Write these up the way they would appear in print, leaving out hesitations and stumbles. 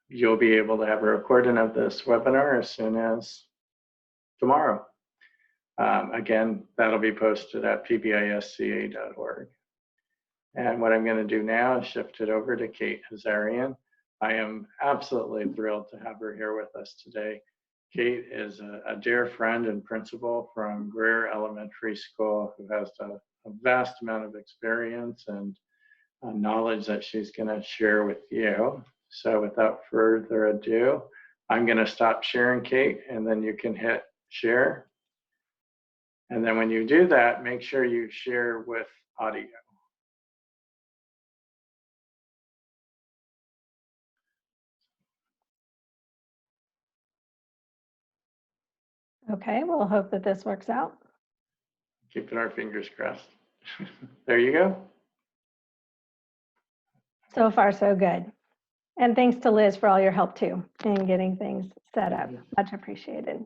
you'll be able to have a recording of this webinar as soon as tomorrow. Again, that'll be posted at pbisca.org. And what I'm going to do now is shift it over to Kate Hazarian. I am absolutely thrilled to have her here with us today. Kate is a dear friend and principal from Greer Elementary School who has a vast amount of experience and knowledge that she's going to share with you. So without further ado, I'm going to stop sharing, Kate, and then you can hit share. And then when you do that, make sure you share with audio. Okay, we'll hope that this works out. Keeping our fingers crossed. There you go. So far, so good. And thanks to Liz for all your help too in getting things set up. Much appreciated.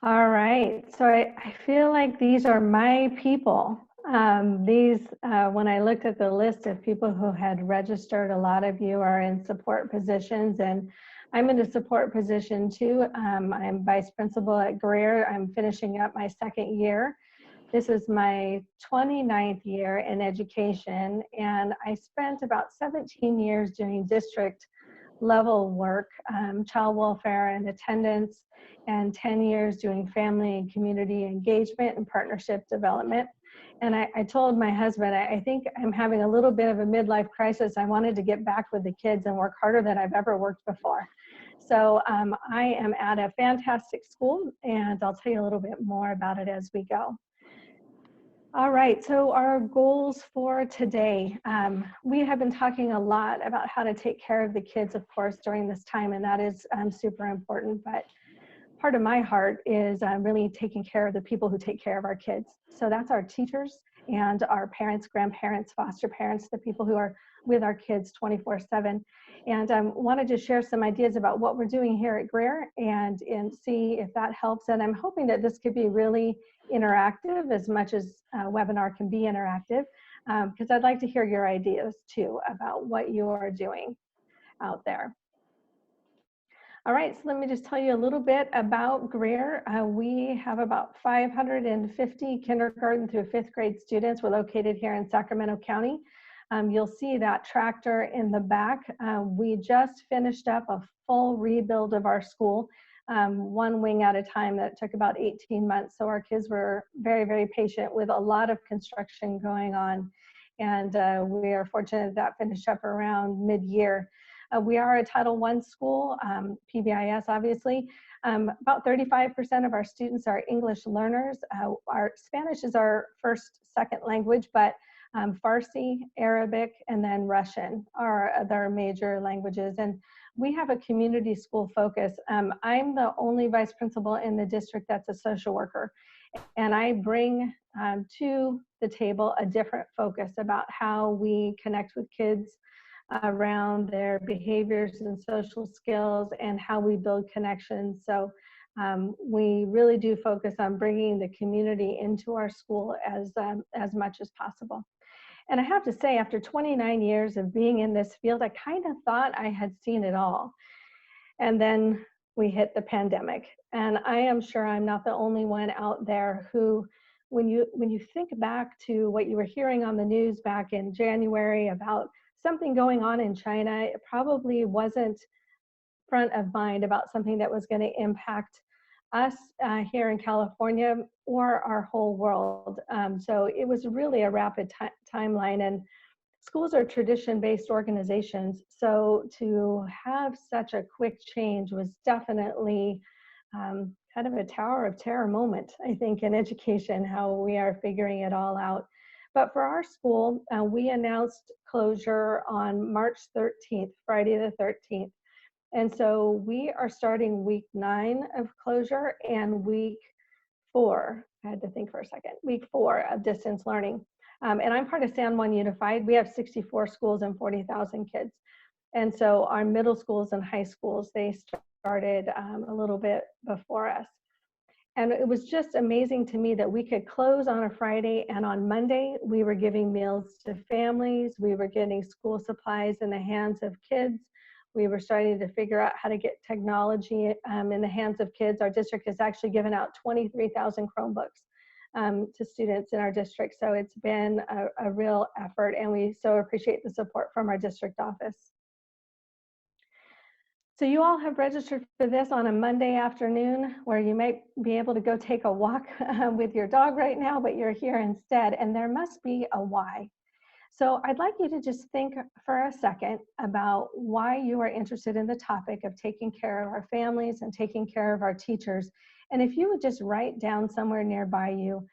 All right, so I feel like these are my people. When I looked at the list of people who had registered, a lot of you are in support positions, and I'm in a support position too. I'm vice principal at Greer. I'm finishing up my second year. This is my 29th year in education, and I spent about 17 years doing district level work, child welfare and attendance, and 10 years doing family and community engagement and partnership development. And I told my husband, I think I'm having a little bit of a midlife crisis. I wanted to get back with the kids and work harder than I've ever worked before. So I am at a fantastic school, and I'll tell you a little bit more about it as we go. All right, so our goals for today. We have been talking a lot about how to take care of the kids, of course, during this time, and that is super important. But part of my heart is really taking care of the people who take care of our kids. So that's our teachers and our parents, grandparents, foster parents, the people who are with our kids 24/7. And wanted to share some ideas about what we're doing here at Greer and see if that helps. And I'm hoping that this could be really interactive as much as a webinar can be interactive, because I'd like to hear your ideas too about what you are doing out there. All right, so let me just tell you a little bit about Greer. We have about 550 kindergarten through 5th grade students. We're located here in Sacramento County. You'll see that tractor in the back. We just finished up a full rebuild of our school, one wing at a time. That took about 18 months. So our kids were very, very patient with a lot of construction going on. And we are fortunate that finished up around mid-year. We are a Title I school, PBIS obviously. About 35% of our students are English learners. Our Spanish is our first, second language, but Farsi, Arabic, and then Russian are other major languages. And we have a community school focus. I'm the only vice principal in the district that's a social worker. And I bring to the table a different focus about how we connect with kids around their behaviors and social skills and how we build connections. So we really do focus on bringing the community into our school as much as possible. And I have to say, after 29 years of being in this field, I kind of thought I had seen it all. And then we hit the pandemic. And I am sure I'm not the only one out there who, when you think back to what you were hearing on the news back in January about something going on in China, it probably wasn't front of mind about something that was going to impact us here in California or our whole world. So it was really a rapid timeline, and schools are tradition-based organizations. So to have such a quick change was definitely kind of a Tower of Terror moment, I think, in education, how we are figuring it all out. But for our school, we announced closure on March 13th, Friday the 13th. And so we are starting week 9 of closure and week 4, I had to think for a second, week 4 of distance learning. And I'm part of San Juan Unified. We have 64 schools and 40,000 kids. And so our middle schools and high schools, they started a little bit before us. And it was just amazing to me that we could close on a Friday, and on Monday, we were giving meals to families. We were getting school supplies in the hands of kids. We were starting to figure out how to get technology in the hands of kids. Our district has actually given out 23,000 Chromebooks to students in our district. So it's been a real effort, and we so appreciate the support from our district office. So you all have registered for this on a Monday afternoon where you might be able to go take a walk with your dog right now, but you're here instead, and there must be a why. So I'd like you to just think for a second about why you are interested in the topic of taking care of our families and taking care of our teachers. And if you would just write down somewhere nearby you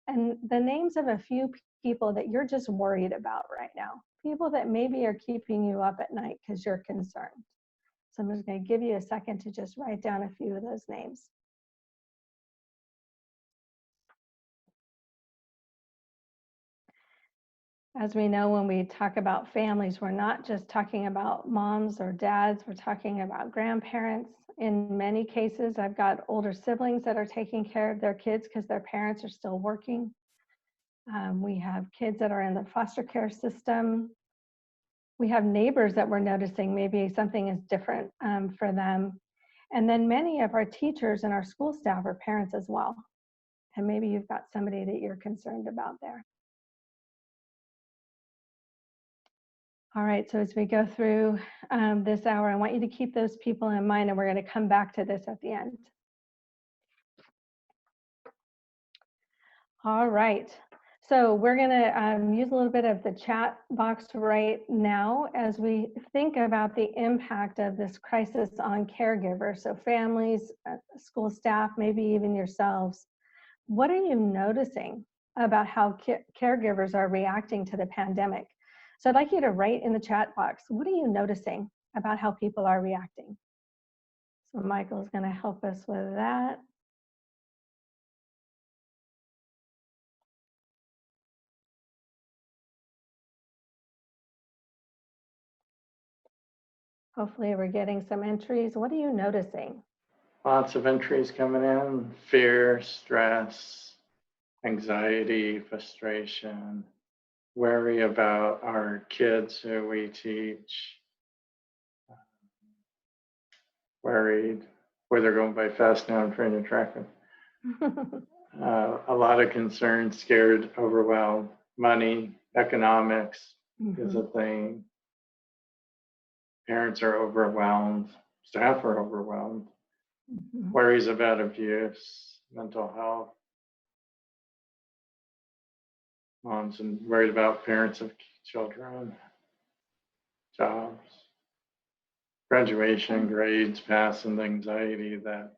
and the names of a few people that you're just worried about right now, people that maybe are keeping you up at night because you're concerned. So I'm just going to give you a second to just write down a few of those names. As we know, when we talk about families, we're not just talking about moms or dads, we're talking about grandparents. In many cases, I've got older siblings that are taking care of their kids because their parents are still working. We have kids that are in the foster care system. We have neighbors that we're noticing maybe something is different for them. And then many of our teachers and our school staff are parents as well. And maybe you've got somebody that you're concerned about there. All right, so as we go through this hour, I want you to keep those people in mind, and we're going to come back to this at the end. All right, so we're going to use a little bit of the chat box right now as we think about the impact of this crisis on caregivers, so families, school staff, maybe even yourselves. What are you noticing about how caregivers are reacting to the pandemic? So I'd like you to write in the chat box, what are you noticing about how people are reacting? So Michael's going to help us with that. Hopefully we're getting some entries. What are you noticing? Lots of entries coming in: fear, stress, anxiety, frustration, worry about our kids who we teach, worried where they're going by fast now. I'm trying to track them. A lot of concern, scared, overwhelmed. Money, economics is a thing. Parents are overwhelmed. Staff are overwhelmed. Worries about abuse, mental health. Moms and worried about parents of children, jobs, graduation, grades, passing, anxiety that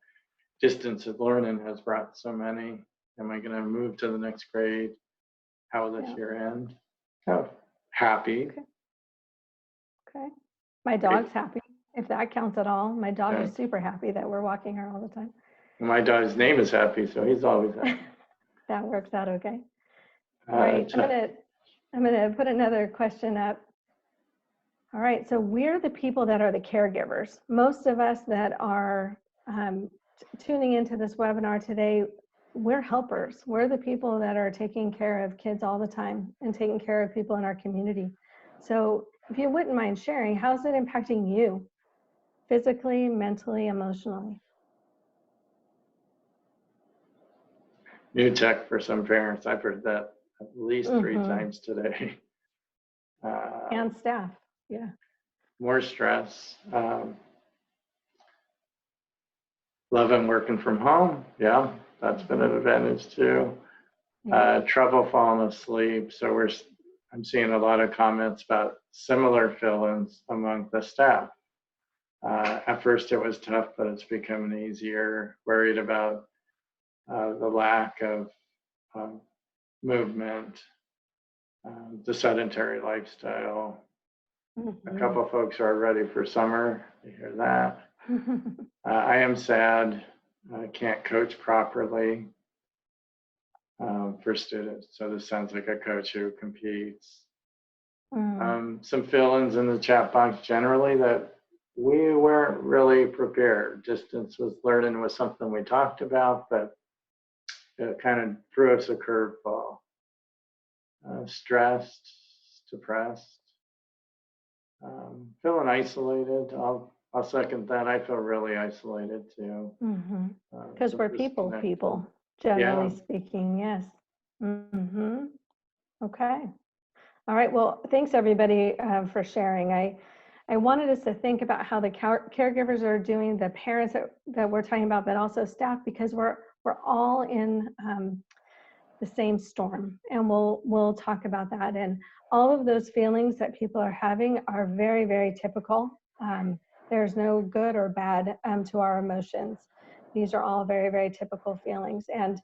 distance of learning has brought so many. Am I going to move to the next grade? How will this year end? Oh, happy. Okay. My dog's happy, if that counts at all. My dog is super happy that we're walking her all the time. My dog's name is Happy, so he's always happy. That works out okay. All right, I'm gonna put another question up. All right, so we're the people that are the caregivers. Most of us that are tuning into this webinar today, we're helpers. We're the people that are taking care of kids all the time and taking care of people in our community. So if you wouldn't mind sharing, how's it impacting you physically, mentally, emotionally? New tech for some parents. I've heard that at least 3 times today. And staff, yeah. More stress. Loving working from home. Yeah, that's been an advantage too. Trouble falling asleep. So I'm seeing a lot of comments about similar fill-ins among the staff. At first it was tough, but it's becoming easier. Worried about the lack of movement, the sedentary lifestyle. A couple of folks are ready for summer. You hear that. I am sad. I can't coach properly for students. So this sounds like a coach who competes. Some fill-ins in the chat box generally that we weren't really prepared. Distance was learning was something we talked about, but it kind of threw us a curveball. Stressed, depressed, Feeling isolated. I'll second that. I feel really isolated too. Because we're people, generally Yeah. speaking, yes. Okay. All right. Well, thanks everybody for sharing. I wanted us to think about how the caregivers are doing, the parents that we're talking about, but also staff, because we're all in the same storm, and we'll talk about that. And all of those feelings that people are having are very, very typical. There's no good or bad to our emotions. These are all very, very typical feelings. And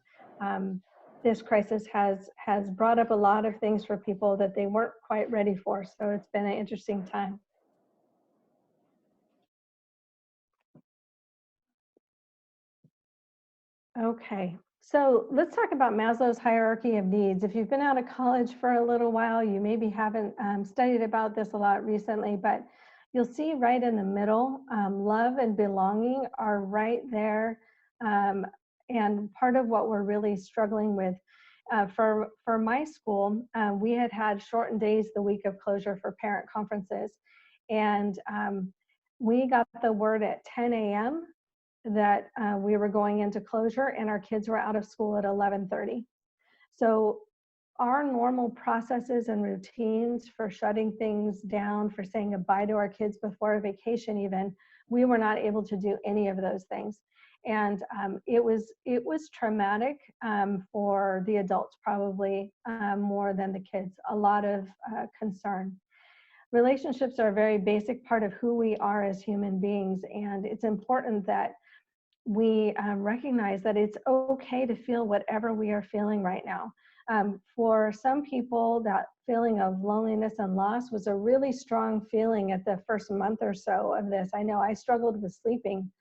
this crisis has brought up a lot of things for people that they weren't quite ready for. So it's been an interesting time. Okay, so let's talk about Maslow's hierarchy of needs. If you've been out of college for a little while, you maybe haven't studied about this a lot recently, but you'll see right in the middle, love and belonging are right there. And part of what we're really struggling with for my school, we had shortened days the week of closure for parent conferences. And we got the word at 10 a.m. that we were going into closure, and our kids were out of school at 11:30. So our normal processes and routines for shutting things down, for saying goodbye to our kids before a vacation even, we were not able to do any of those things. And it was traumatic for the adults, probably more than the kids. A lot of concern. Relationships are a very basic part of who we are as human beings, and it's important that we recognize that it's okay to feel whatever we are feeling right now. For some people, that feeling of loneliness and loss was a really strong feeling at the first month or so of this. I know I struggled with sleeping,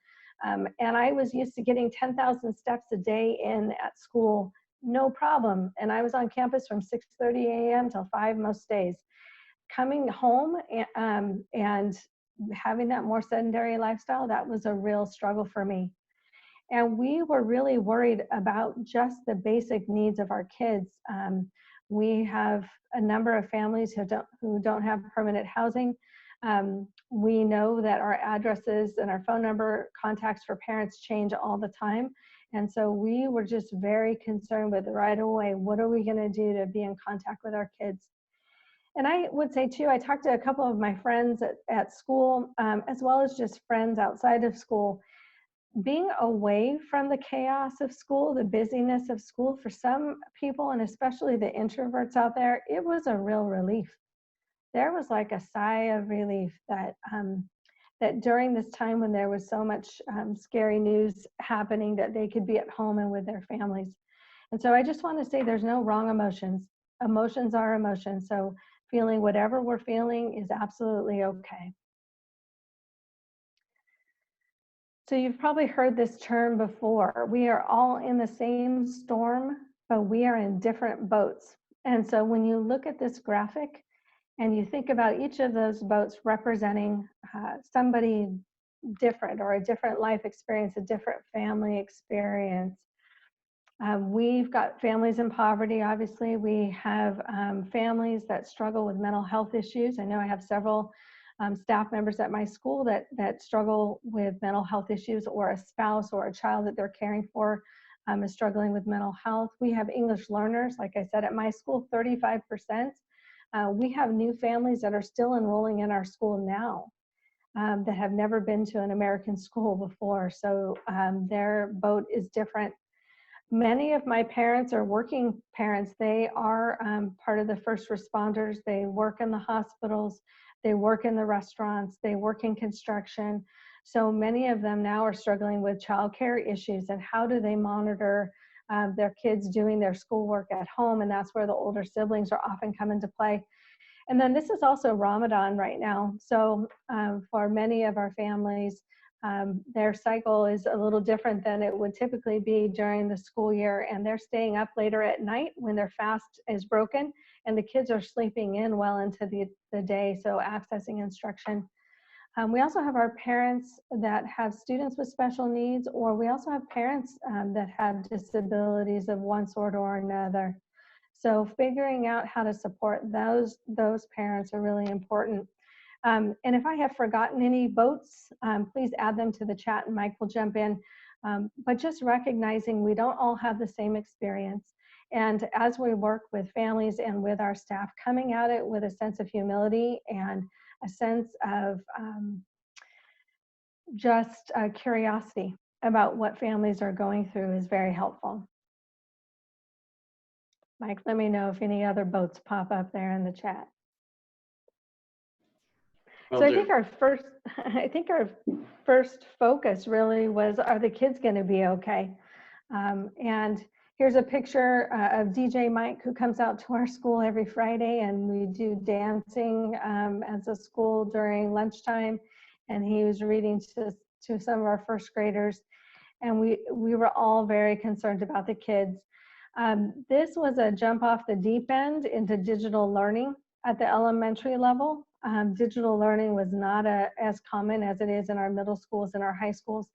and I was used to getting 10,000 steps a day in at school, no problem. And I was on campus from 6:30 a.m. till 5 most days. Coming home and having that more sedentary lifestyle, that was a real struggle for me. And we were really worried about just the basic needs of our kids. We have a number of families who don't have permanent housing. We know that our addresses and our phone number contacts for parents change all the time. And so we were just very concerned with right away, what are we going to do to be in contact with our kids? And I would say too, I talked to a couple of my friends at school, as well as just friends outside of school. Being away from the chaos of school, the busyness of school, for some people, and especially the introverts out there, it was a real relief. There was like a sigh of relief that that during this time when there was so much scary news happening, that they could be at home and with their families. And so I just want to say there's no wrong emotions. Emotions are emotions. So feeling whatever we're feeling is absolutely okay. So you've probably heard this term before. We are all in the same storm, but we are in different boats. And so when you look at this graphic and you think about each of those boats representing somebody different, or a different life experience, a different family experience. We've got families in poverty, obviously. We have families that struggle with mental health issues. I know I have several staff members at my school that struggle with mental health issues, or a spouse or a child that they're caring for is struggling with mental health. We have English learners, like I said, at my school, 35%. We have new families that are still enrolling in our school now that have never been to an American school before. So their boat is different. Many of my parents are working parents. They are part of the first responders. They work in the hospitals, they work in the restaurants, they work in construction. So many of them now are struggling with childcare issues, and how do they monitor their kids doing their schoolwork at home? And that's where the older siblings are often come into play. And then this is also Ramadan right now. So for many of our families, their cycle is a little different than it would typically be during the school year, and they're staying up later at night when their fast is broken, and the kids are sleeping in well into the day, so accessing instruction. We also have our parents that have students with special needs, or we also have parents that have disabilities of one sort or another. So figuring out how to support those parents are really important. And if I have forgotten any votes, please add them to the chat and Mike will jump in. But just recognizing we don't all have the same experience. And as we work with families and with our staff, coming at it with a sense of humility and a sense of just curiosity about what families are going through is very helpful. Mike, let me know if any other boats pop up there in the chat. Will So I do. think our first focus really was, are the kids going to be okay? And here's a picture of DJ Mike, who comes out to our school every Friday, and we do dancing as a school during lunchtime. And he was reading to some of our first graders, and we were all very concerned about the kids. This was a jump off the deep end into digital learning at the elementary level. Digital learning was not as common as it is in our middle schools and our high schools.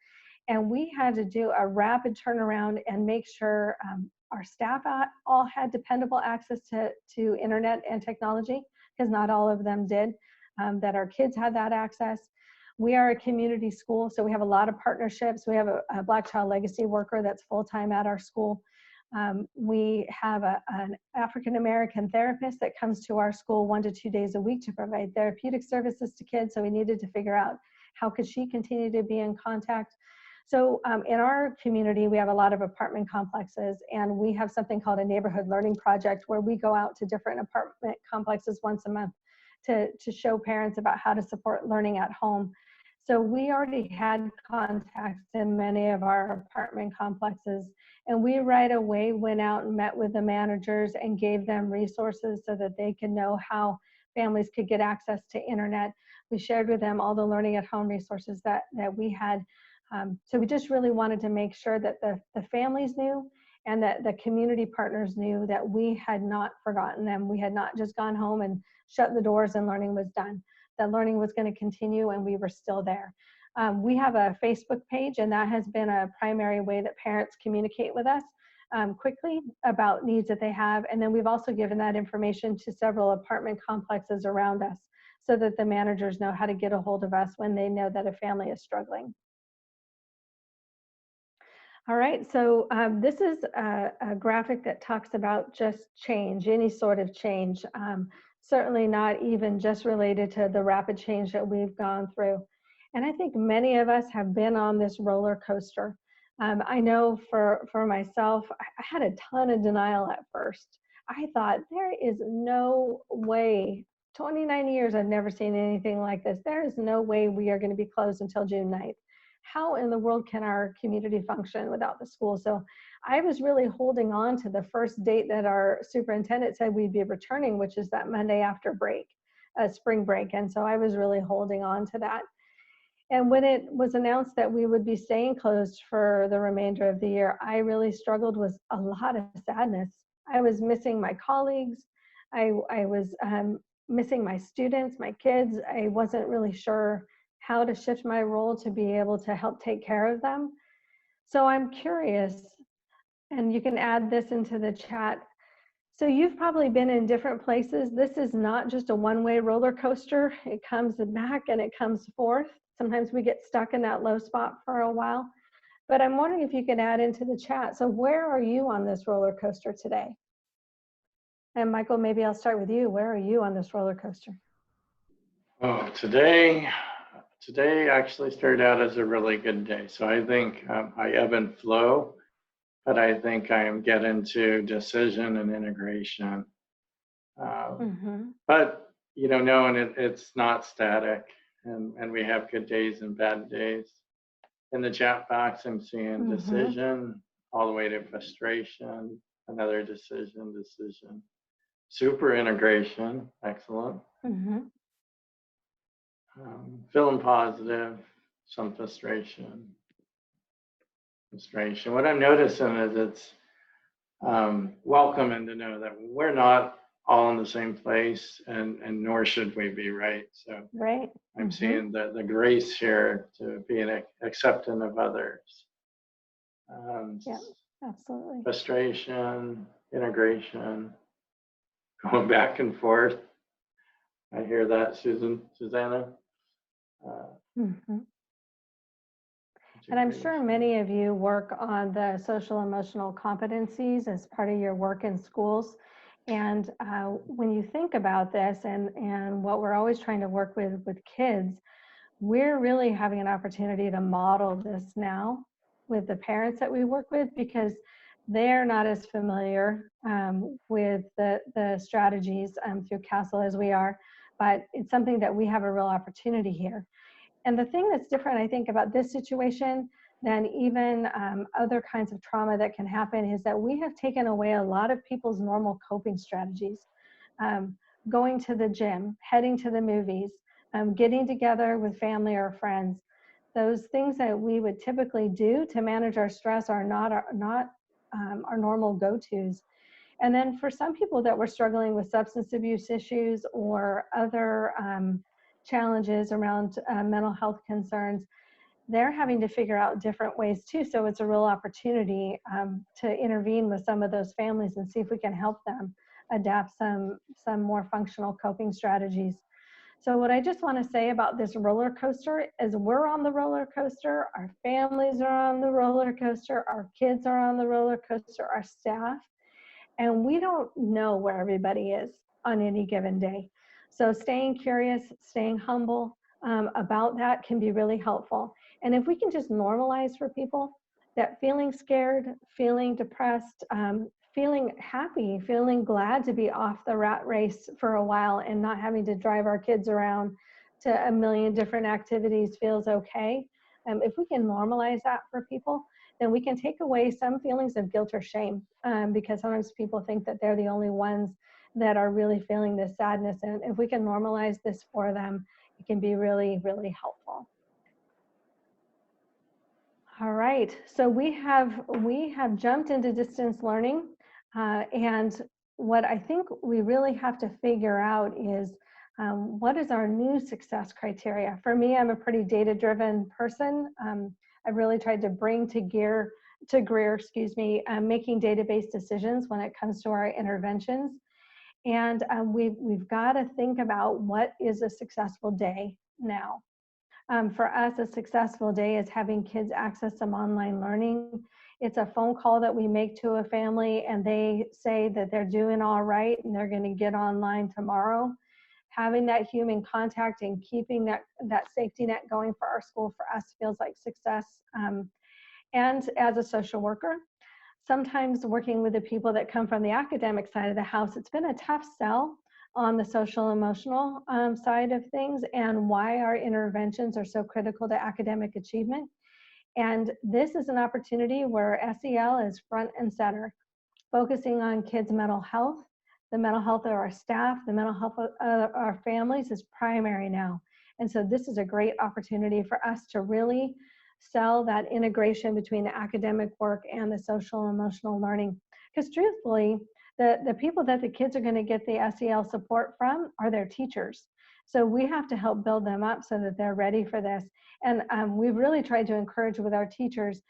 And we had to do a rapid turnaround and make sure our staff all had dependable access to internet and technology, because not all of them did, that our kids had that access. We are a community school, so we have a lot of partnerships. We have a Black Child Legacy worker that's full-time at our school. We have an African-American therapist that comes to our school 1 to 2 days a week to provide therapeutic services to kids. So we needed to figure out how could she continue to be in contact. So in our community, we have a lot of apartment complexes, and we have something called a neighborhood learning project, where we go out to different apartment complexes once a month to show parents about how to support learning at home. So we already had contacts in many of our apartment complexes, and we right away went out and met with the managers and gave them resources so that they could know how families could get access to internet. We shared with them all the learning at home resources that we had. So we just really wanted to make sure that the families knew, and that the community partners knew that we had not forgotten them. We had not just gone home and shut the doors and learning was done. That learning was going to continue, and we were still there. We have a Facebook page, and that has been a primary way that parents communicate with us quickly about needs that they have. And then we've also given that information to several apartment complexes around us, so that the managers know how to get a hold of us when they know that a family is struggling. All right, so this is a graphic that talks about just change, any sort of change. Certainly not even just related to the rapid change that we've gone through. And I think many of us have been on this roller coaster. I know for myself, I had a ton of denial at first. I thought, there is no way, 29 years, I've never seen anything like this. There is no way we are going to be closed until June 9th. How in the world can our community function without the school? So I was really holding on to the first date that our superintendent said we'd be returning, which is that Monday after break, spring break. And so I was really holding on to that. And when it was announced that we would be staying closed for the remainder of the year, I really struggled with a lot of sadness. I was missing my colleagues. I was missing my students, my kids. I wasn't really sure how to shift my role to be able to help take care of them. So I'm curious, and you can add this into the chat. So you've probably been in different places. This is not just a one-way roller coaster. It comes back and it comes forth. Sometimes we get stuck in that low spot for a while. But I'm wondering if you can add into the chat. So where are you on this roller coaster today? And Michael, maybe I'll start with you. Where are you on this roller coaster? Oh, today actually started out as a really good day. So I think I ebb and flow, but I think I am getting to decision and integration. But knowing it's not static, and we have good days and bad days. In the chat box, I'm seeing decision all the way to frustration, another decision, super integration, excellent. Feeling positive, some frustration. What I'm noticing is it's welcoming to know that we're not all in the same place, and nor should we be, right? So right. I'm seeing the grace here to be an accepting of others. Yeah, absolutely. Frustration, integration, going back and forth. I hear that, Susanna. Mhm. Would you And I'm agree with sure many of you work on the social emotional competencies as part of your work in schools. And when you think about this and what we're always trying to work with kids, we're really having an opportunity to model this now with the parents that we work with, because they're not as familiar with the strategies through CASEL as we are, but it's something that we have a real opportunity here. And the thing that's different, I think, about this situation than even other kinds of trauma that can happen is that we have taken away a lot of people's normal coping strategies. Um, Going to the gym, heading to the movies, getting together with family or friends. Those things that we would typically do to manage our stress are not our normal go-tos. And then for some people that were struggling with substance abuse issues or other challenges around mental health concerns, they're having to figure out different ways too. So it's a real opportunity to intervene with some of those families and see if we can help them adapt some more functional coping strategies. So what I just want to say about this roller coaster is we're on the roller coaster, our families are on the roller coaster, our kids are on the roller coaster, our staff, and we don't know where everybody is on any given day. So staying curious, staying humble about that can be really helpful. And if we can just normalize for people that feeling scared, feeling depressed, feeling happy, feeling glad to be off the rat race for a while and not having to drive our kids around to a million different activities feels okay. If we can normalize that for people, then we can take away some feelings of guilt or shame, because sometimes people think that they're the only ones that are really feeling this sadness. And if we can normalize this for them, it can be really, really helpful. All right, so we have jumped into distance learning, and what I think we really have to figure out is what is our new success criteria. For me, I'm a pretty data-driven person. I've really tried to bring to Greer, making database decisions when it comes to our interventions. And we've got to think about what is a successful day now. For us, a successful day is having kids access some online learning. It's a phone call that we make to a family and they say that they're doing all right and they're going to get online tomorrow. Having that human contact and keeping that safety net going for our school, for us, feels like success. And as a social worker, sometimes working with the people that come from the academic side of the house, it's been a tough sell on the social emotional side of things and why our interventions are so critical to academic achievement. And this is an opportunity where SEL is front and center, focusing on kids' mental health. The mental health of our staff, the mental health of our families is primary now. And so this is a great opportunity for us to really sell that integration between the academic work and the social emotional learning. Because truthfully, the people that the kids are going to get the SEL support from are their teachers. So we have to help build them up so that they're ready for this. And we've really tried to encourage with our teachers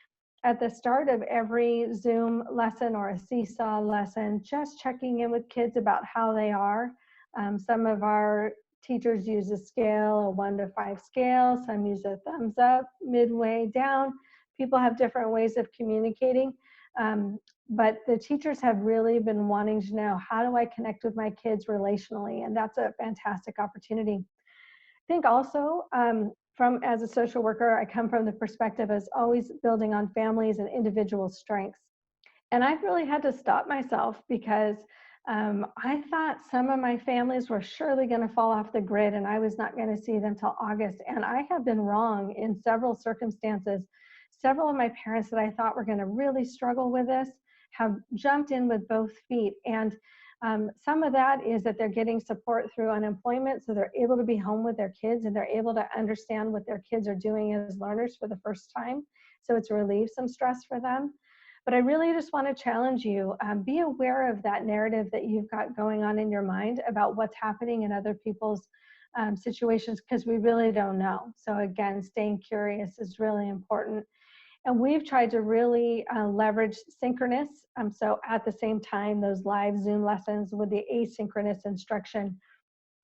at the start of every Zoom lesson or a seesaw lesson, just checking in with kids about how they are. Some of our teachers use a scale, a 1 to 5 scale. Some use a thumbs up, midway down. People have different ways of communicating. But the teachers have really been wanting to know, how do I connect with my kids relationally? And that's a fantastic opportunity. I think also, as a social worker, I come from the perspective as always building on families and individual strengths. And I've really had to stop myself because I thought some of my families were surely going to fall off the grid and I was not going to see them till August. And I have been wrong in several circumstances. Several of my parents that I thought were going to really struggle with this have jumped in with both feet. And some of that is that they're getting support through unemployment, so they're able to be home with their kids and they're able to understand what their kids are doing as learners for the first time. So it's relieved some stress for them. But I really just want to challenge you, be aware of that narrative that you've got going on in your mind about what's happening in other people's situations, because we really don't know. So again, staying curious is really important. And we've tried to really leverage synchronous. So at the same time, those live Zoom lessons with the asynchronous instruction.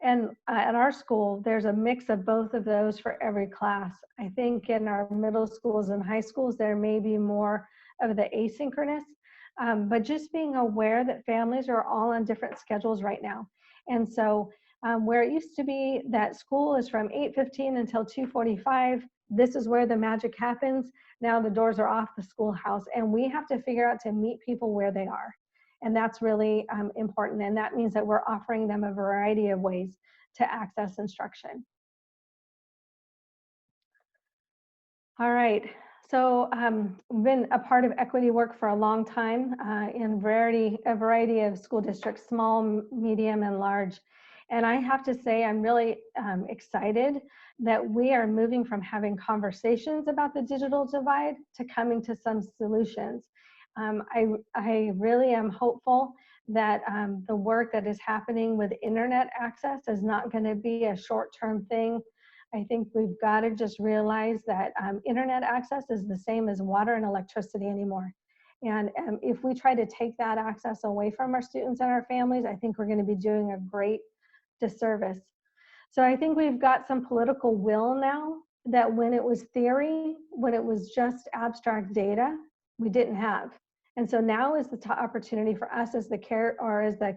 And at our school, there's a mix of both of those for every class. I think in our middle schools and high schools, there may be more of the asynchronous, but just being aware that families are all on different schedules right now. And so where it used to be that school is from 8:15 until 2:45, this is where the magic happens. Now the doors are off the schoolhouse, and we have to figure out to meet people where they are. And that's really important. And that means that we're offering them a variety of ways to access instruction. All right. So I've been a part of equity work for a long time in a variety of school districts, small, medium, and large. And I have to say, I'm really excited that we are moving from having conversations about the digital divide to coming to some solutions. I really am hopeful that the work that is happening with internet access is not going to be a short-term thing. I think we've got to just realize that internet access is the same as water and electricity anymore. And if we try to take that access away from our students and our families, I think we're going to be doing a great disservice. So I think we've got some political will now that when it was theory, when it was just abstract data, we didn't have. And so now is the opportunity for us as the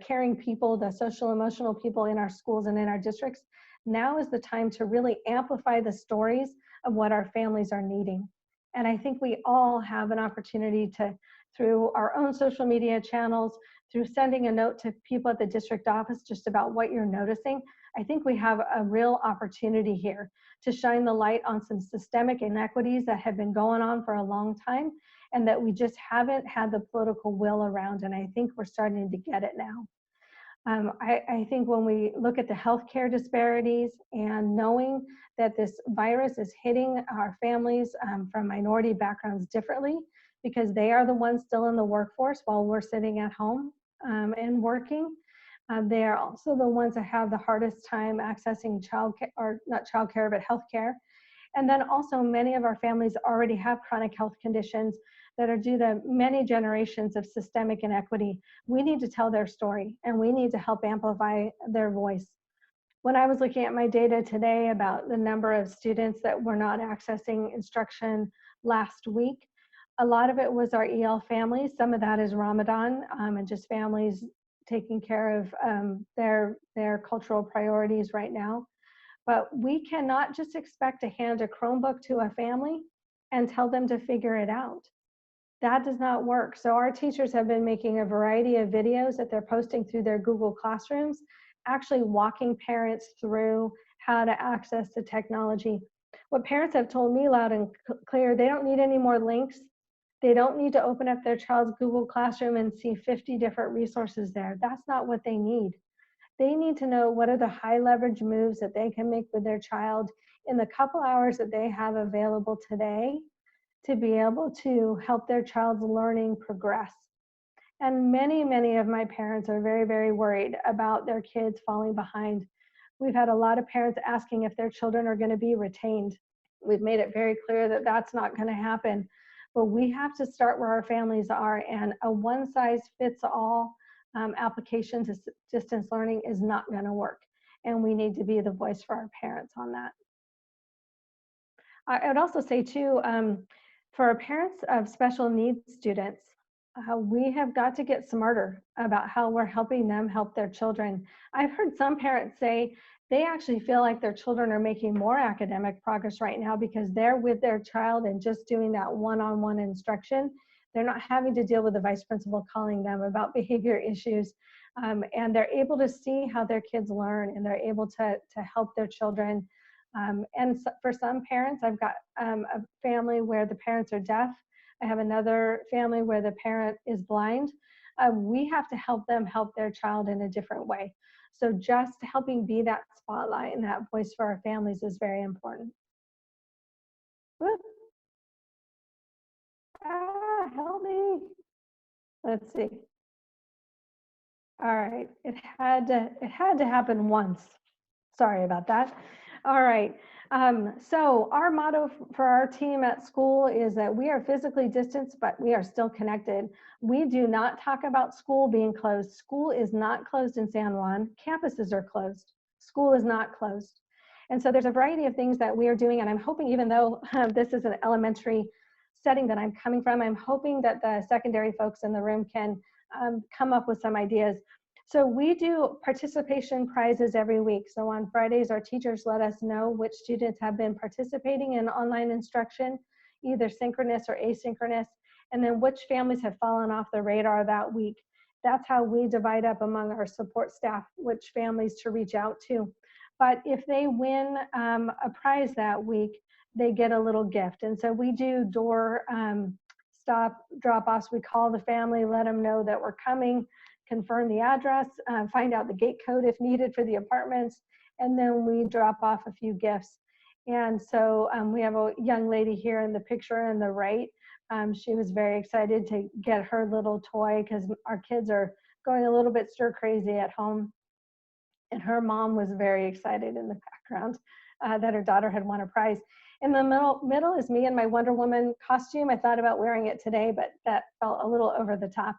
caring people, the social emotional people in our schools and in our districts. Now is the time to really amplify the stories of what our families are needing. And I think we all have an opportunity to, through our own social media channels, through sending a note to people at the district office just about what you're noticing, I think we have a real opportunity here to shine the light on some systemic inequities that have been going on for a long time and that we just haven't had the political will around. And I think we're starting to get it now. I think when we look at the healthcare disparities and knowing that this virus is hitting our families from minority backgrounds differently because they are the ones still in the workforce while we're sitting at home and working. They are also the ones that have the hardest time accessing childcare, or not childcare, but healthcare. And then also many of our families already have chronic health conditions that are due to many generations of systemic inequity. We need to tell their story and we need to help amplify their voice. When I was looking at my data today about the number of students that were not accessing instruction last week, a lot of it was our EL families. Some of that is Ramadan and just families taking care of their cultural priorities right now. But we cannot just expect to hand a Chromebook to a family and tell them to figure it out. That does not work. So our teachers have been making a variety of videos that they're posting through their Google Classrooms, actually walking parents through how to access the technology. What parents have told me loud and clear, they don't need any more links. They don't need to open up their child's Google Classroom and see 50 different resources there. That's not what they need. They need to know what are the high leverage moves that they can make with their child in the couple hours that they have available today to be able to help their child's learning progress. And many, many of my parents are very, very worried about their kids falling behind. We've had a lot of parents asking if their children are going to be retained. We've made it very clear that that's not going to happen. But we have to start where our families are, and a one-size-fits-all application to distance learning is not going to work. And we need to be the voice for our parents on that. I would also say too, for our parents of special needs students, we have got to get smarter about how we're helping them help their children. I've heard some parents say they actually feel like their children are making more academic progress right now because they're with their child and just doing that one-on-one instruction. They're not having to deal with the vice principal calling them about behavior issues. And they're able to see how their kids learn, and they're able to help their children. And so for some parents, I've got a family where the parents are deaf. I have another family where the parent is blind. We have to help them help their child in a different way. So just helping be that spotlight and that voice for our families is very important. Whoop. Ah, help me. Let's see. All right, it had to happen once. Sorry about that. All right, so our motto for our team at school is that we are physically distanced, but we are still connected. We do not talk about school being closed. School is not closed in San Juan. Campuses are closed. School is not closed. And so there's a variety of things that we are doing, and I'm hoping, even though this is an elementary setting that I'm coming from, I'm hoping that the secondary folks in the room can come up with some ideas. So we do participation prizes every week. So on Fridays, our teachers let us know which students have been participating in online instruction, either synchronous or asynchronous, and then which families have fallen off the radar that week. That's how we divide up among our support staff which families to reach out to. But if they win a prize that week, they get a little gift. And so we do door stop drop-offs. We call the family, let them know that we're coming, confirm the address, find out the gate code if needed for the apartments, and then we drop off a few gifts. And so we have a young lady here in the picture on the right. She was very excited to get her little toy because our kids are going a little bit stir crazy at home. And her mom was very excited in the background that her daughter had won a prize. In the middle is me in my Wonder Woman costume. I thought about wearing it today, but that felt a little over the top.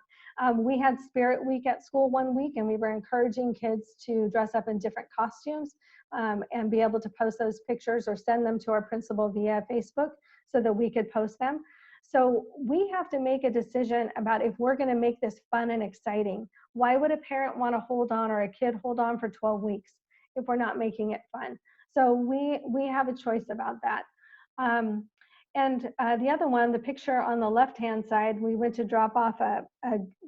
We had Spirit Week at school one week, and we were encouraging kids to dress up in different costumes and be able to post those pictures or send them to our principal via Facebook so that we could post them. So we have to make a decision about if we're going to make this fun and exciting. Why would a parent want to hold on or a kid hold on for 12 weeks if we're not making it fun? So we have a choice about that. The other one, the picture on the left-hand side, we went to drop off a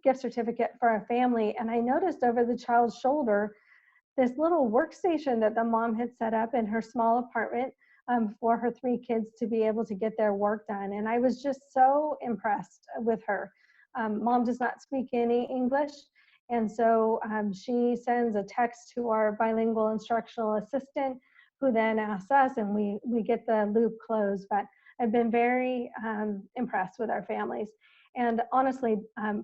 gift certificate for a family, and I noticed over the child's shoulder this little workstation that the mom had set up in her small apartment for her 3 kids to be able to get their work done. And I was just so impressed with her. Mom does not speak any English, and so she sends a text to our bilingual instructional assistant, who then asks us, and we get the loop closed. But I've been very impressed with our families. And honestly,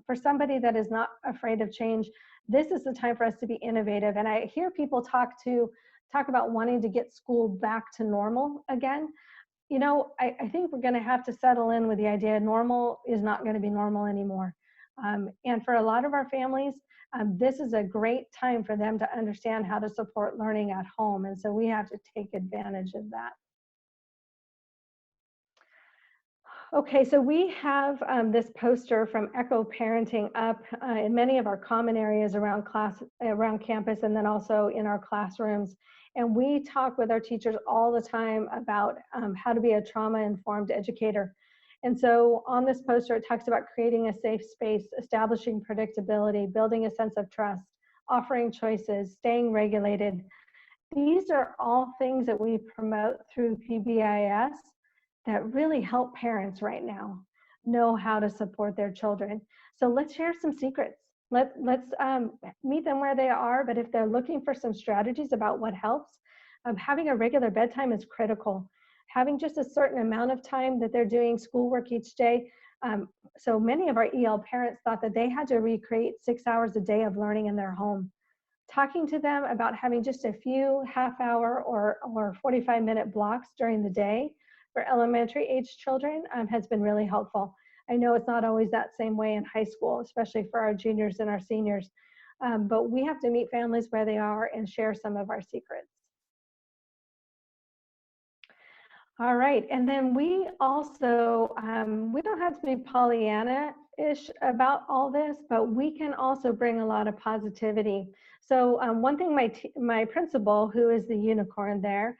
for somebody that is not afraid of change, this is the time for us to be innovative. And I hear people talk about wanting to get school back to normal again. You know, I think we're going to have to settle in with the idea normal is not going to be normal anymore. And for a lot of our families, this is a great time for them to understand how to support learning at home. And so we have to take advantage of that. Okay, so we have this poster from Echo Parenting up in many of our common areas around campus, and then also in our classrooms. And we talk with our teachers all the time about how to be a trauma-informed educator. And so on this poster, it talks about creating a safe space, establishing predictability, building a sense of trust, offering choices, staying regulated. These are all things that we promote through PBIS that really help parents right now know how to support their children. So let's share some secrets. Let's meet them where they are, but if they're looking for some strategies about what helps, having a regular bedtime is critical. Having just a certain amount of time that they're doing schoolwork each day. So many of our EL parents thought that they had to recreate 6 hours a day of learning in their home. Talking to them about having just a few half-hour or 45-minute blocks during the day for elementary age children has been really helpful. I know it's not always that same way in high school, especially for our juniors and our seniors, but we have to meet families where they are and share some of our secrets. All right, and then we also, we don't have to be Pollyanna-ish about all this, but we can also bring a lot of positivity. So one thing my principal, who is the unicorn there,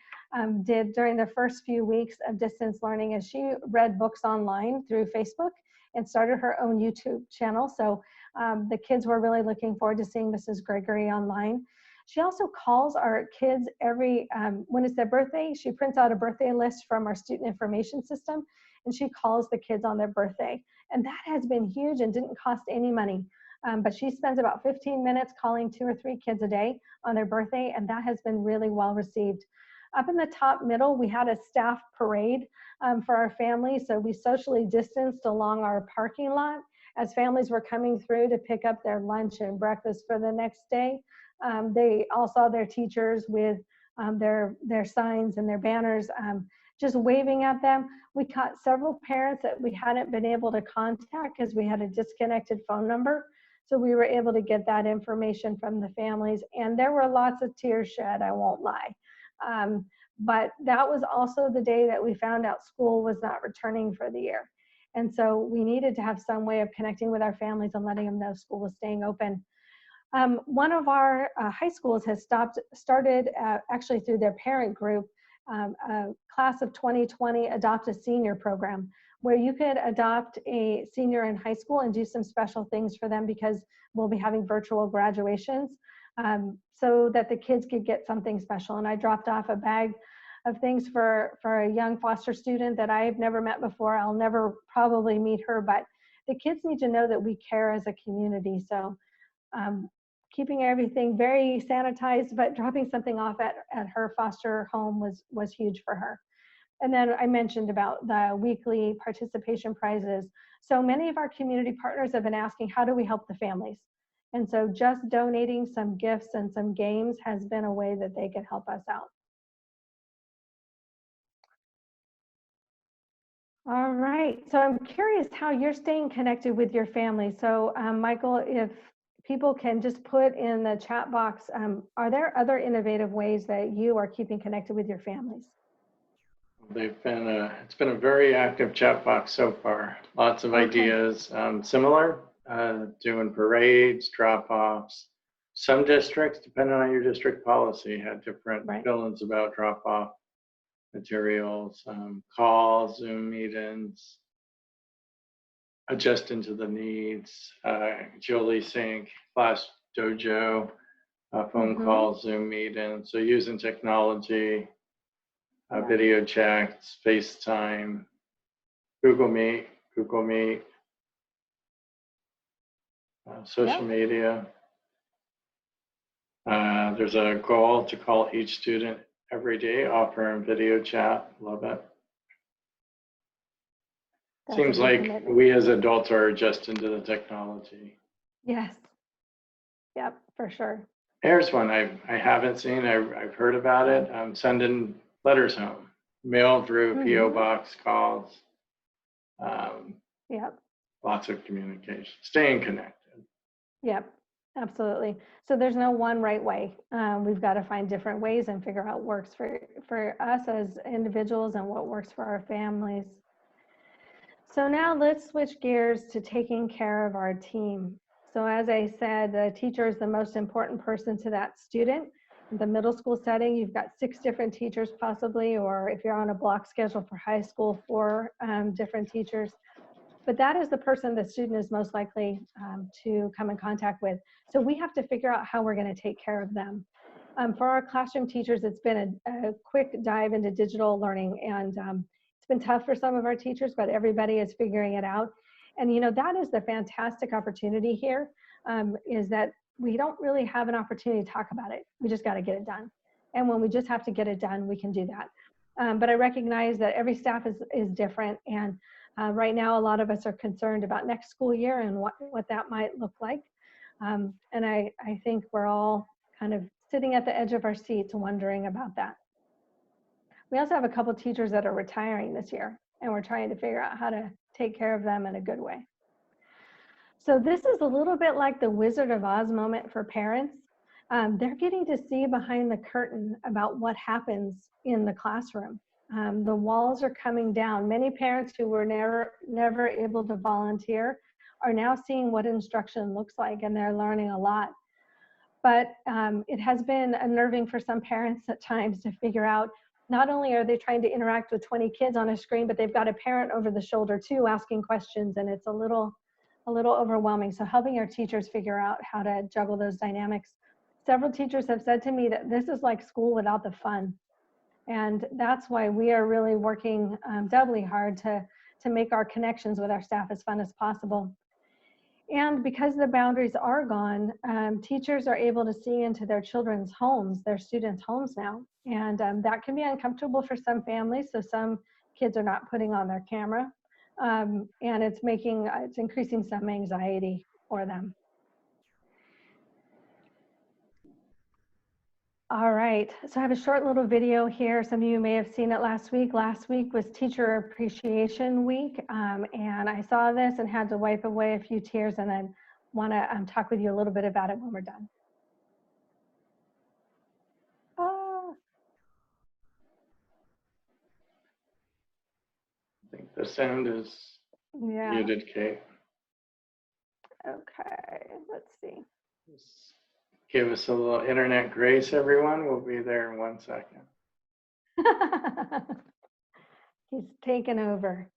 did during the first few weeks of distance learning is she read books online through Facebook and started her own YouTube channel. So the kids were really looking forward to seeing Mrs. Gregory online. She also calls our kids when it's their birthday, she prints out a birthday list from our student information system, and she calls the kids on their birthday. And that has been huge and didn't cost any money. But she spends about 15 minutes calling 2 or 3 kids a day on their birthday, and that has been really well received. Up in the top middle, we had a staff parade for our families. So we socially distanced along our parking lot as families were coming through to pick up their lunch and breakfast for the next day. They all saw their teachers with their signs and their banners just waving at them. We caught several parents that we hadn't been able to contact because we had a disconnected phone number. So we were able to get that information from the families, and there were lots of tears shed, I won't lie. But that was also the day that we found out school was not returning for the year. And so we needed to have some way of connecting with our families and letting them know school was staying open. One of our high schools has started actually through their parent group, a class of 2020 Adopt a Senior program, where you could adopt a senior in high school and do some special things for them, because we'll be having virtual graduations, so that the kids could get something special. And I dropped off a bag of things for a young foster student that I've never met before. I'll never probably meet her, but the kids need to know that we care as a community. So keeping everything very sanitized, but dropping something off at her foster home was huge for her. And then I mentioned about the weekly participation prizes. So many of our community partners have been asking, how do we help the families? And so just donating some gifts and some games has been a way that they can help us out. All right, so I'm curious how you're staying connected with your family. So Michael, if people can just put in the chat box, are there other innovative ways that you are keeping connected with your families? It's been a very active chat box so far. Lots of ideas, similar, doing parades, drop-offs. Some districts, depending on your district policy, had different fill-ins about drop-off materials, calls, Zoom meetings, adjusting to the needs, Jolie Sync, Flash Dojo, phone calls, Zoom meetings. So using technology, video chats, FaceTime, Google Meet, social media. There's a goal to call each student every day, offering video chat. Love it. Seems like we as adults are adjusting to the technology. Yes. Yep, for sure. Here's one I haven't seen. I've heard about it. Sending letters home, mail through PO box, calls. Yep. Lots of communication, staying connected. Yep, absolutely. So there's no one right way. We've got to find different ways and figure out what works for us as individuals and what works for our families. So now let's switch gears to taking care of our team. So as I said, the teacher is the most important person to that student. In the middle school setting, you've got 6 different teachers possibly, or if you're on a block schedule for high school, 4 different teachers. But that is the person the student is most likely to come in contact with. So we have to figure out how we're going to take care of them. For our classroom teachers, it's been a quick dive into digital learning, and it's been tough for some of our teachers, but everybody is figuring it out. And you know, that is the fantastic opportunity here, is that we don't really have an opportunity to talk about it. We just got to get it done. And when we just have to get it done, we can do that. But I recognize that every staff is different, and right now, a lot of us are concerned about next school year and what that might look like. And I think we're all kind of sitting at the edge of our seats wondering about that. We also have a couple teachers that are retiring this year, and we're trying to figure out how to take care of them in a good way. So this is a little bit like the Wizard of Oz moment for parents. They're getting to see behind the curtain about what happens in the classroom. The walls are coming down. Many parents who were never able to volunteer are now seeing what instruction looks like, and they're learning a lot. But it has been unnerving for some parents at times to figure out, not only are they trying to interact with 20 kids on a screen, but they've got a parent over the shoulder too asking questions, and it's a little overwhelming. So helping our teachers figure out how to juggle those dynamics. Several teachers have said to me that this is like school without the fun. And that's why we are really working doubly hard to make our connections with our staff as fun as possible. And because the boundaries are gone, teachers are able to see into their children's homes, their students' homes now. And that can be uncomfortable for some families. So some kids are not putting on their camera. And it's increasing some anxiety for them. All right, so I have a short little video here. Some of you may have seen it last week. Last week was Teacher Appreciation Week, and I saw this and had to wipe away a few tears, and I'm want to talk with you a little bit about it when we're done. I think the sound is Yeah. muted, Kate. Okay, let's see. Just give us a little internet grace, everyone. We'll be there in 1 second. He's taken over.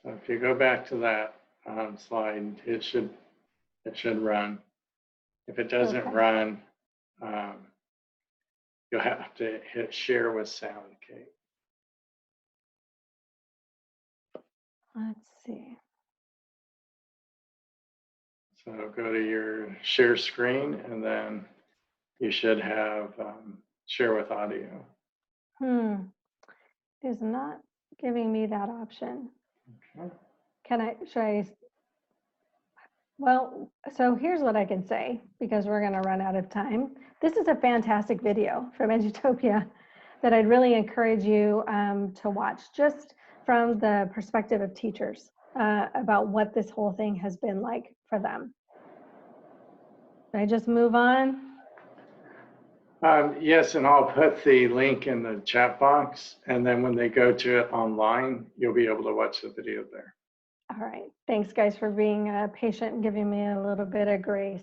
So if you go back to that slide, it should run. If it doesn't run, you'll have to hit share with sound, Kate. Let's see. So go to your share screen, and then you should have share with audio. Is not giving me that option. Okay. Should I? Well, so here's what I can say, because we're going to run out of time. This is a fantastic video from Edutopia that I'd really encourage you to watch, just from the perspective of teachers, about what this whole thing has been like for them. Should I just move on? Yes, and I'll put the link in the chat box, and then when they go to it online, you'll be able to watch the video there. All right. Thanks, guys, for being patient and giving me a little bit of grace.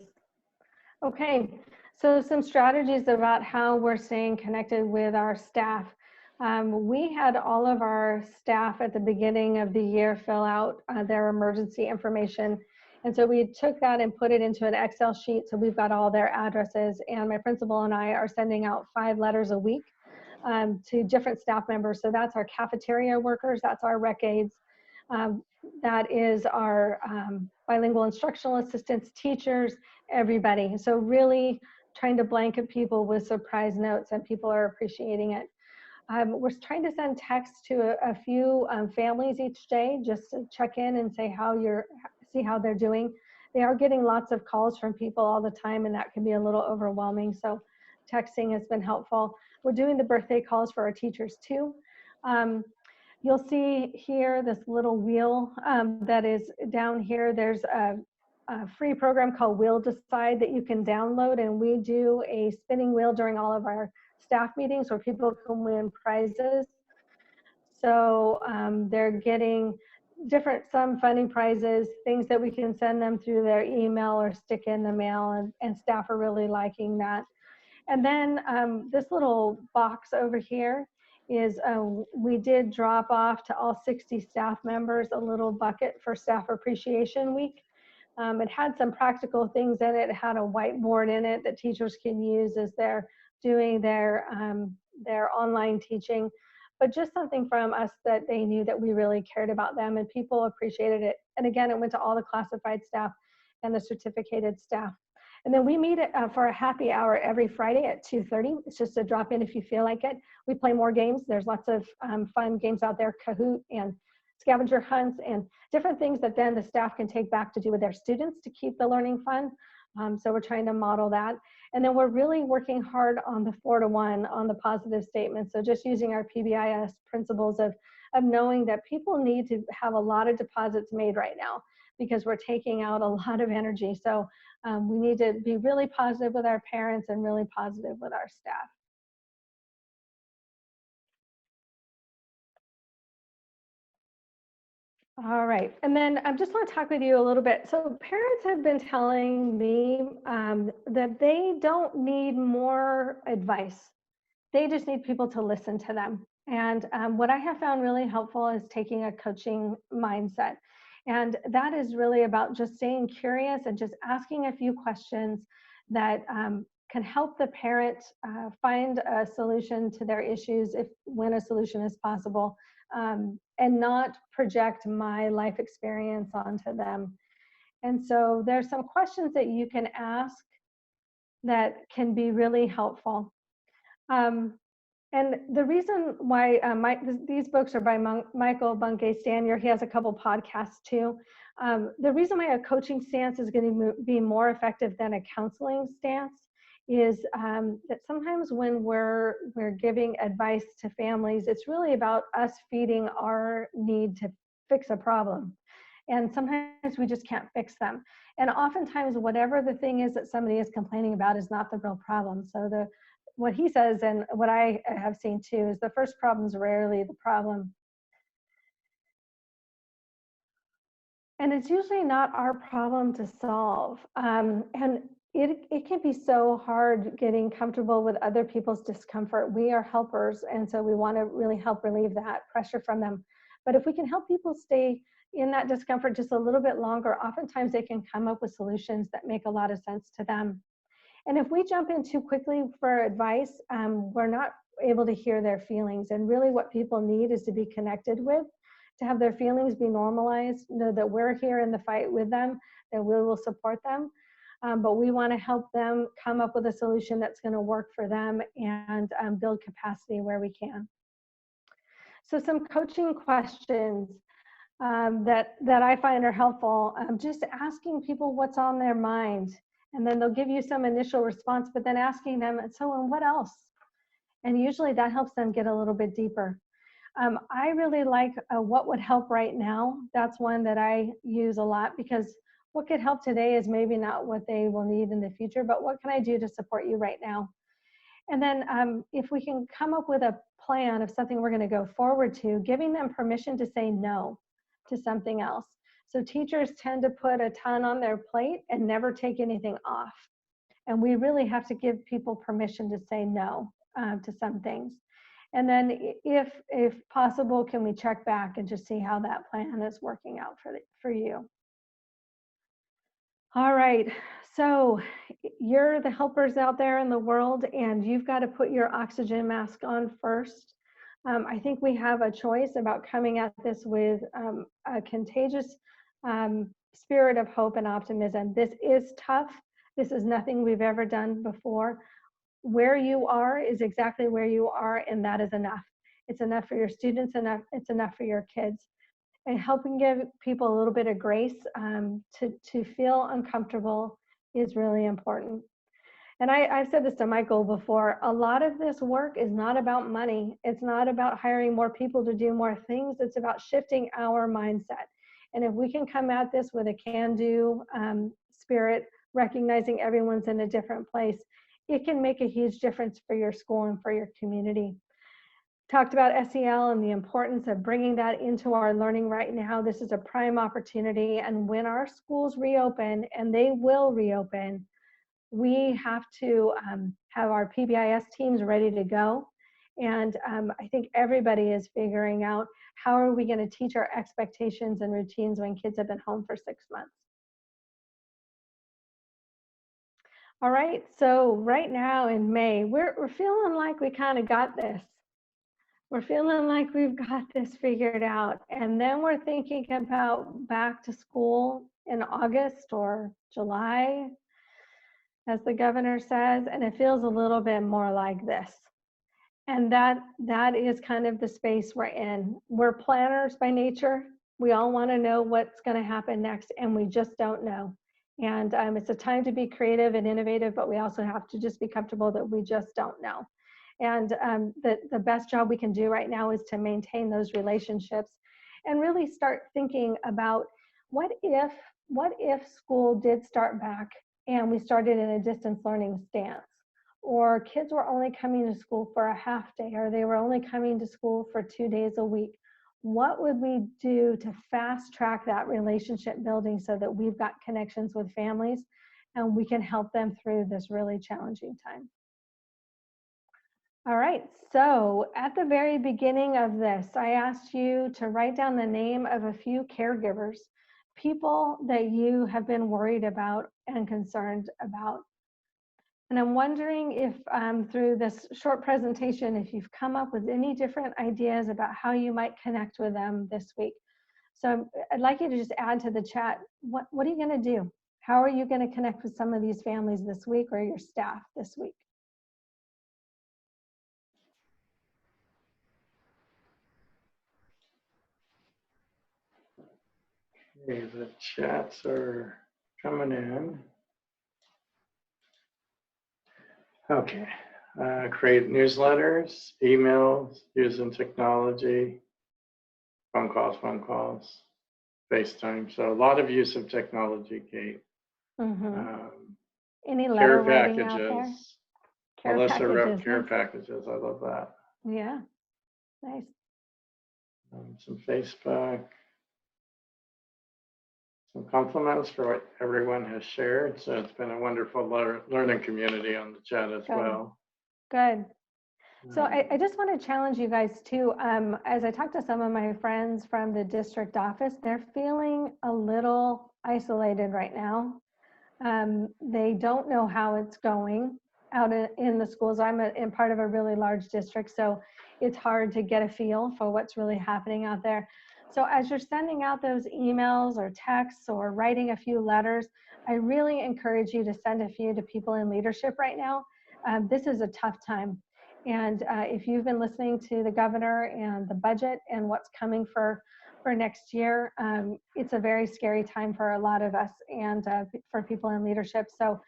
Okay, so some strategies about how we're staying connected with our staff. We had all of our staff at the beginning of the year fill out their emergency information. And so we took that and put it into an Excel sheet. So we've got all their addresses, and my principal and I are sending out 5 letters a week to different staff members. So that's our cafeteria workers, that's our rec aides, that is our bilingual instructional assistants, teachers, everybody. So really trying to blanket people with surprise notes, and people are appreciating it. We're trying to send texts to a few families each day, just to check in and say see how they're doing. They are getting lots of calls from people all the time, and that can be a little overwhelming. So texting has been helpful. We're doing the birthday calls for our teachers too. You'll see here this little wheel that is down here. There's a free program called Wheel Decide that you can download, and we do a spinning wheel during all of our staff meetings where people can win prizes. So they're getting some funding prizes, things that we can send them through their email or stick in the mail, and staff are really liking that. And then this little box over here is we did drop off to all 60 staff members a little bucket for Staff Appreciation Week. It had some practical things in it. It had a whiteboard in it that teachers can use as they're doing their online teaching, but just something from us that they knew that we really cared about them, and people appreciated it. And again, it went to all the classified staff and the certificated staff. And then we meet for a happy hour every Friday at 2:30. It's just a drop in if you feel like it. We play more games. There's lots of fun games out there, Kahoot and scavenger hunts and different things that then the staff can take back to do with their students to keep the learning fun. So we're trying to model that. And then we're really working hard on the 4-to-1 on the positive statement. So just using our PBIS principles of knowing that people need to have a lot of deposits made right now, because we're taking out a lot of energy. So we need to be really positive with our parents and really positive with our staff. All right, and then I just want to talk with you a little bit. So parents have been telling me that they don't need more advice. They just need people to listen to them. And what I have found really helpful is taking a coaching mindset. And that is really about just staying curious and just asking a few questions that can help the parent find a solution to their issues when a solution is possible, and not project my life experience onto them. And so there's some questions that you can ask that can be really helpful. And the reason why these books are by Michael Bungay Stanier. He has a couple podcasts too. The reason why a coaching stance is going to be more effective than a counseling stance is that sometimes when we're giving advice to families, it's really about us feeding our need to fix a problem. And sometimes we just can't fix them. And oftentimes, whatever the thing is that somebody is complaining about is not the real problem. So what he says, and what I have seen too, is the first problem is rarely the problem. And it's usually not our problem to solve. And it can be so hard getting comfortable with other people's discomfort. We are helpers, and so we want to really help relieve that pressure from them. But if we can help people stay in that discomfort just a little bit longer, oftentimes they can come up with solutions that make a lot of sense to them. And if we jump in too quickly for advice, we're not able to hear their feelings. And really what people need is to be connected with, to have their feelings be normalized, know that we're here in the fight with them, that we will support them. But we want to help them come up with a solution that's going to work for them and build capacity where we can. So some coaching questions that I find are helpful, just asking people what's on their mind. And then they'll give you some initial response, but then asking them, so and what else? And usually that helps them get a little bit deeper. I really like what would help right now. That's one that I use a lot, because what could help today is maybe not what they will need in the future, but what can I do to support you right now? And then if we can come up with a plan of something we're going to go forward to, giving them permission to say no to something else. So teachers tend to put a ton on their plate and never take anything off. And we really have to give people permission to say no to some things. And then if possible, can we check back and just see how that plan is working out for you? All right, so you're the helpers out there in the world, and you've got to put your oxygen mask on first. I think we have a choice about coming at this with a contagious spirit of hope and optimism. This is tough. This is nothing we've ever done before. Where you are is exactly where you are, and that is enough. It's enough for your students, it's enough for your kids. And helping give people a little bit of grace to feel uncomfortable is really important. And I've said this to Michael before, a lot of this work is not about money. It's not about hiring more people to do more things. It's about shifting our mindset. And if we can come at this with a can-do spirit, recognizing everyone's in a different place, it can make a huge difference for your school and for your community. Talked about SEL and the importance of bringing that into our learning right now. This is a prime opportunity. And when our schools reopen, and they will reopen, we have to have our PBIS teams ready to go. And I think everybody is figuring out, how are we going to teach our expectations and routines when kids have been home for 6 months? All right, so right now in May, we're feeling like we kind of got this. We're feeling like we've got this figured out. And then we're thinking about back to school in August or July, as the governor says, and it feels a little bit more like this. And that is kind of the space we're in. We're planners by nature. We all want to know what's going to happen next, and we just don't know. And it's a time to be creative and innovative, but we also have to just be comfortable that we just don't know. And the best job we can do right now is to maintain those relationships and really start thinking about what if school did start back and we started in a distance learning stance, or kids were only coming to school for a half day, or they were only coming to school for 2 days a week. What would we do to fast track that relationship building so that we've got connections with families and we can help them through this really challenging time? All right, so at the very beginning of this, I asked you to write down the name of a few caregivers, people that you have been worried about and concerned about. And I'm wondering if through this short presentation, if you've come up with any different ideas about how you might connect with them this week. So I'd like you to just add to the chat, what are you going to do? How are you going to connect with some of these families this week, or your staff this week? Okay, the chats are coming in. Okay, create newsletters, emails, using technology, phone calls. FaceTime. So a lot of use of technology, Kate. Any letter Care writing out there? packages. Care Melissa wrote packages. care Nice. packages. I love that. Yeah, nice. Some Facebook. Some compliments for what everyone has shared. So it's been a wonderful learning community on the chat as well. Good. So I just want to challenge you guys too. As I talk to some of my friends from the district office, they're feeling a little isolated right now. They don't know how it's going out in the schools. I'm in part of a really large district, so it's hard to get a feel for what's really happening out there. So as you're sending out those emails or texts or writing a few letters, I really encourage you to send a few to people in leadership right now. This is a tough time. And if you've been listening to the governor and the budget and what's coming for next year, it's a very scary time for a lot of us and for people in leadership. So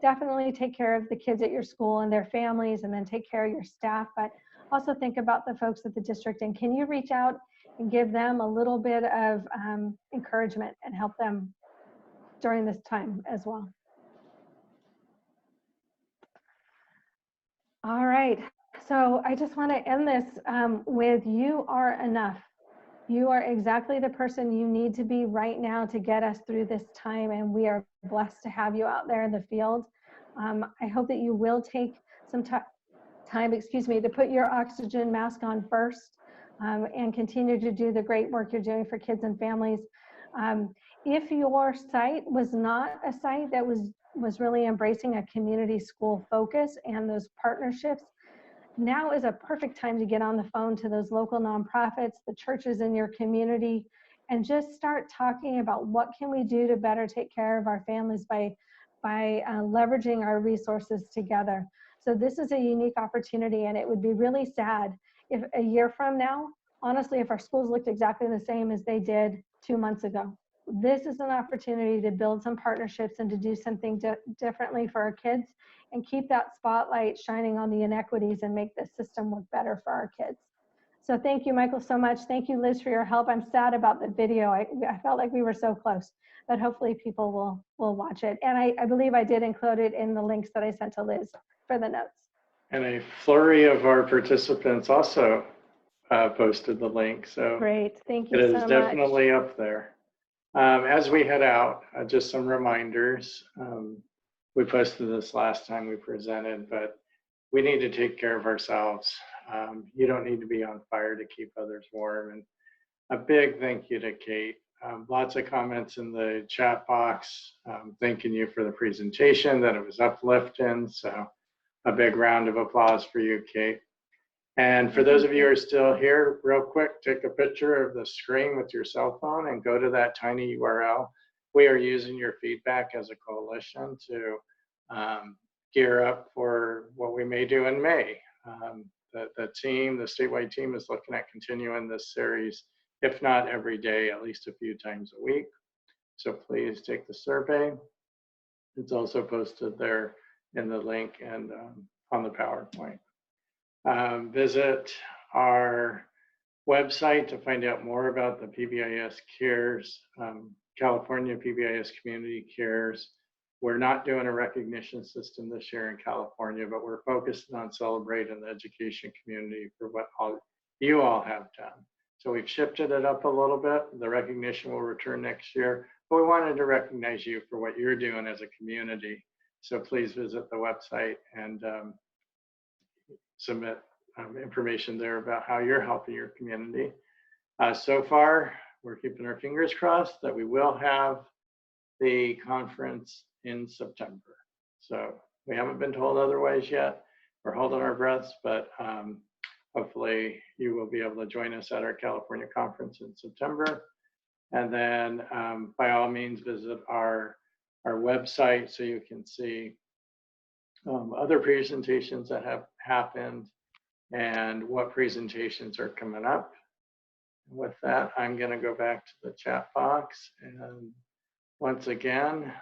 definitely take care of the kids at your school and their families, and then take care of your staff, but also think about the folks at the district. And can you reach out and give them a little bit of encouragement and help them during this time as well? All right, so I just want to end this with you are enough. You are exactly the person you need to be right now to get us through this time, and we are blessed to have you out there in the field. I hope that you will take some time, to put your oxygen mask on first and continue to do the great work you're doing for kids and families. If your site was not a site that was really embracing a community school focus and those partnerships, now is a perfect time to get on the phone to those local nonprofits, the churches in your community, and just start talking about what can we do to better take care of our families by leveraging our resources together. So this is a unique opportunity, and it would be really sad if a year from now, honestly, if our schools looked exactly the same as they did 2 months ago. This is an opportunity to build some partnerships and to do something differently for our kids and keep that spotlight shining on the inequities and make the system work better for our kids. So thank you, Michael, so much. Thank you, Liz, for your help. I'm sad about the video. I felt like we were so close, but hopefully people will watch it. And I believe I did include it in the links that I sent to Liz for the notes. And a flurry of our participants also posted the link. So great, thank you so much. It is definitely up there. As we head out, just some reminders. We posted this last time we presented, but we need to take care of ourselves. You don't need to be on fire to keep others warm. And a big thank you to Kate. Lots of comments in the chat box thanking you for the presentation, that it was uplifting. So a big round of applause for you, Kate. And for those of you who are still here, real quick, take a picture of the screen with your cell phone and go to that tiny URL. We are using your feedback as a coalition to gear up for what we may do in May. The team, the statewide team, is looking at continuing this series, if not every day, at least a few times a week. So please take the survey. It's also posted there in the link and on the PowerPoint. Visit our website to find out more about the PBIS Cares, California PBIS Community Cares. We're not doing a recognition system this year in California, but we're focusing on celebrating the education community for what you all have done. So we've shifted it up a little bit. The recognition will return next year, but we wanted to recognize you for what you're doing as a community. So please visit the website and submit information there about how you're helping your community. So far, we're keeping our fingers crossed that we will have the conference in September. So we haven't been told otherwise yet. We're holding our breaths, but hopefully you will be able to join us at our California conference in September. And then by all means, visit our website so you can see other presentations that have happened and what presentations are coming up. With that, I'm going to go back to the chat box, and once again,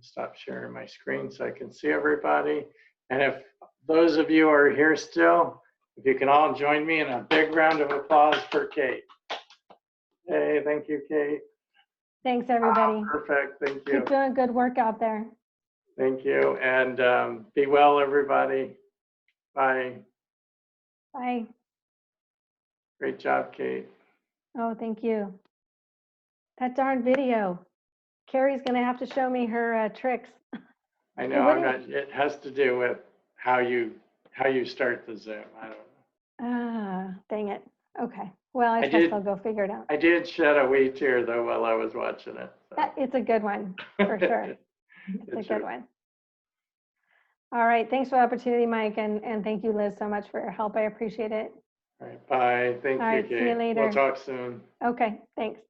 stop sharing my screen so I can see everybody. And if those of you are here still, if you can all join me in a big round of applause for Kate. Hey, thank you, Kate. Thanks, everybody. Perfect. Thank you. Keep doing good work out there. Thank you. And be well, everybody. Bye. Bye. Great job, Kate. Oh, thank you. That darn video. Carrie's going to have to show me her tricks. I know it has to do with how you start the Zoom. I don't know. Dang it. Okay. Well, I guess I'll go figure it out. I did shed a wee tear though while I was watching it. So. It's a good one, for sure. It's a good one. All right. Thanks for the opportunity, Mike. And thank you, Liz, so much for your help. I appreciate it. All right. Bye. Thank you, Kate. See you later. We'll talk soon. Okay. Thanks.